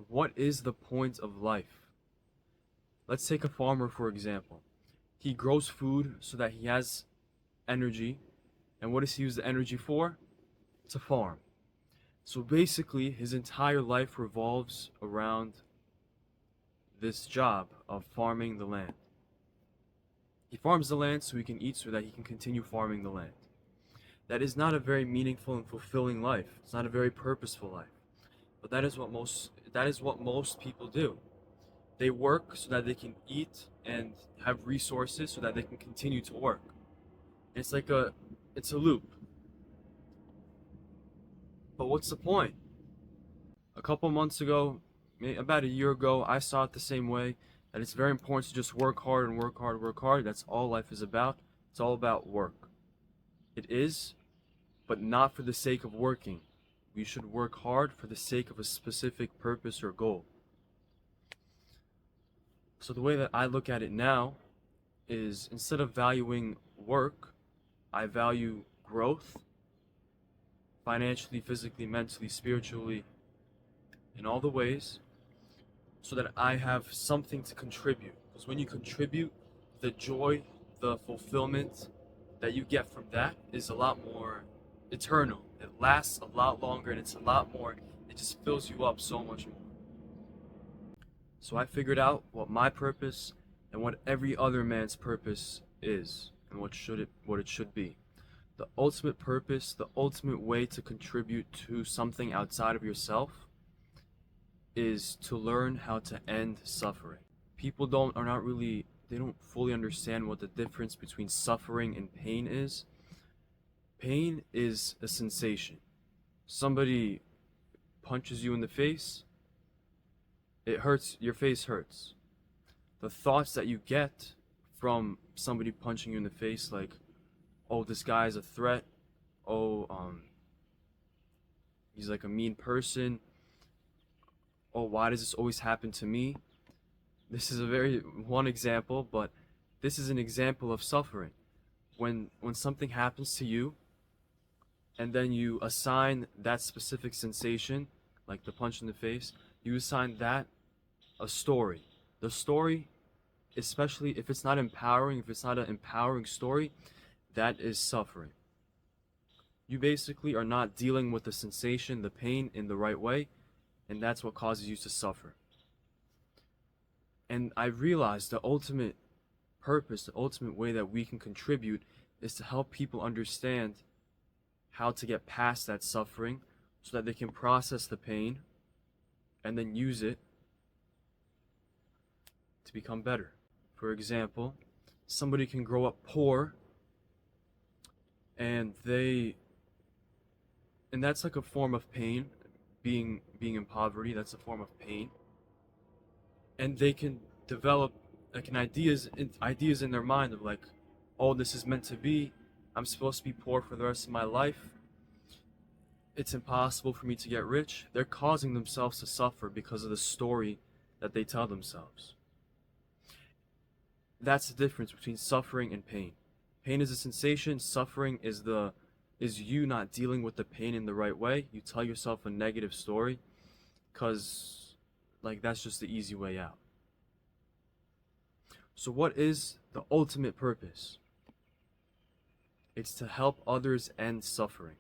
What is the point of life? Let's take a farmer for example. He grows food so that he has energy, and what does he use the energy for? To farm. So basically, his entire life revolves around this job of farming the land. He farms the land so he can eat so that he can continue farming the land. That is not a very meaningful and fulfilling life. It's not a very purposeful life. But that is what most people do. They work so that they can eat and have resources so that they can continue to work. It's like it's a loop. But what's the point? A couple months ago, about a year ago, I saw it the same way, that it's very important to just work hard and work hard, work hard. That's all life is about. It's all about work. It is, but not for the sake of working. We should work hard for the sake of a specific purpose or goal. So the way that I look at it now is, instead of valuing work, I value growth financially, physically, mentally, spiritually, in all the ways, so that I have something to contribute. Because when you contribute, the joy, the fulfillment that you get from that is a lot more eternal. It lasts a lot longer and it's a lot more, it just fills you up so much more. So I figured out what my purpose and what every other man's purpose is, and what it should be. The ultimate purpose, the ultimate way to contribute to something outside of yourself is to learn how to end suffering. People they don't fully understand what the difference between suffering and pain is. Pain is a sensation. Somebody punches you in the face, it hurts, your face hurts. The thoughts that you get from somebody punching you in the face, like, oh, this guy is a threat, oh, he's like a mean person, oh, why does this always happen to me? This is a very one example, but this is an example of suffering. When something happens to you, and then you assign that specific sensation, like the punch in the face, you assign that a story. The story, especially if it's not empowering, if it's not an empowering story, that is suffering. You basically are not dealing with the sensation, the pain, in the right way, and that's what causes you to suffer. And I realized the ultimate purpose, the ultimate way that we can contribute is to help people understand how to get past that suffering so that they can process the pain and then use it to become better. For example, somebody can grow up poor and that's like a form of pain. Being in poverty, that's a form of pain. And they can develop like ideas in their mind of like, oh, this is meant to be. I'm supposed to be poor for the rest of my life. It's impossible for me to get rich. They're causing themselves to suffer because of the story that they tell themselves. That's the difference between suffering and pain. Pain is a sensation, suffering is you not dealing with the pain in the right way. You tell yourself a negative story cuz like that's just the easy way out. So what is the ultimate purpose? It's to help others end suffering.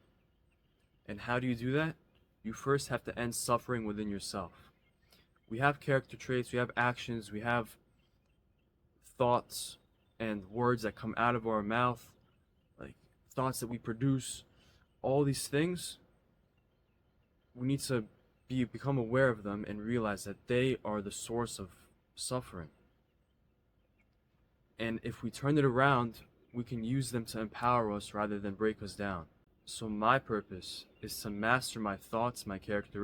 And how do you do that? You first have to end suffering within yourself. We have character traits, we have actions, we have thoughts and words that come out of our mouth, like thoughts that we produce. All these things, we need to become aware of them and realize that they are the source of suffering. And if we turn it around, we can use them to empower us rather than break us down. So my purpose is to master my thoughts, my character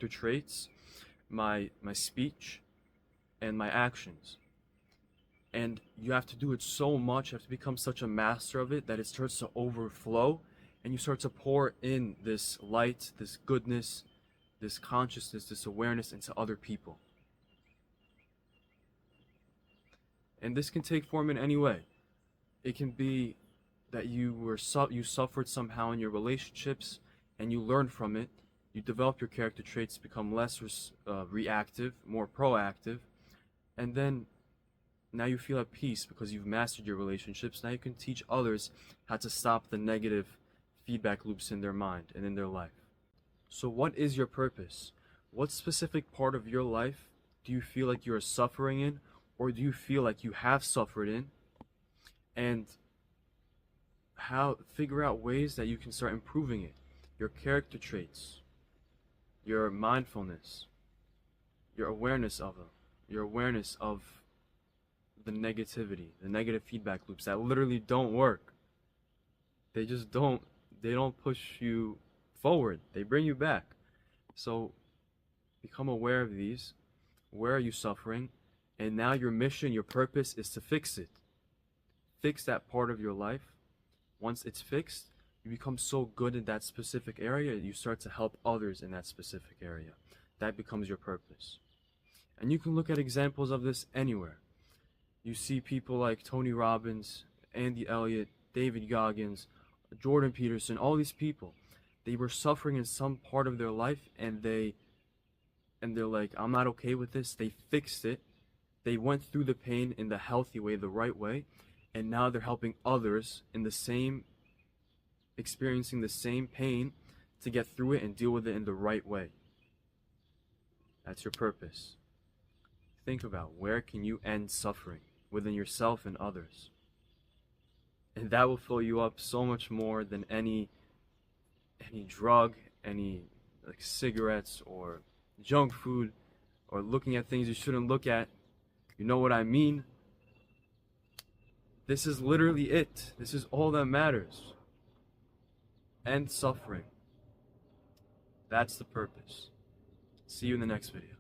traits, my speech, and my actions. And you have to do it so much, you have to become such a master of it that it starts to overflow, and you start to pour in this light, this goodness, this consciousness, this awareness into other people. And this can take form in any way. It can be that you suffered somehow in your relationships and you learned from it. You develop your character traits to become less reactive, more proactive, and then now you feel at peace because you've mastered your relationships. Now you can teach others how to stop the negative feedback loops in their mind and in their life. So what is your purpose? What specific part of your life do you feel like you're suffering in, or do you feel like you have suffered in? And how figure out ways that you can start improving it. Your character traits, your mindfulness, your awareness of them, your awareness of the negativity, the negative feedback loops that literally don't work. They just don't. They don't push you forward. They bring you back. So become aware of these. Where are you suffering? And now your mission, your purpose is to fix it. Fix that part of your life. Once it's fixed, you become so good in that specific area, you start to help others in that specific area. That becomes your purpose. And you can look at examples of this anywhere. You see people like Tony Robbins, Andy Elliott, David Goggins, Jordan Peterson, all these people. They were suffering in some part of their life, and they're like, I'm not okay with this. They fixed it. They went through the pain in the healthy way, the right way, and now they're helping others in the same, experiencing the same pain to get through it and deal with it in the right way. That's your purpose. Think about where can you end suffering within yourself and others. And that will fill you up so much more than any drug, any like cigarettes or junk food, or looking at things you shouldn't look at. You know what I mean? This is literally it. This is all that matters. End suffering. That's the purpose. See you in the next video.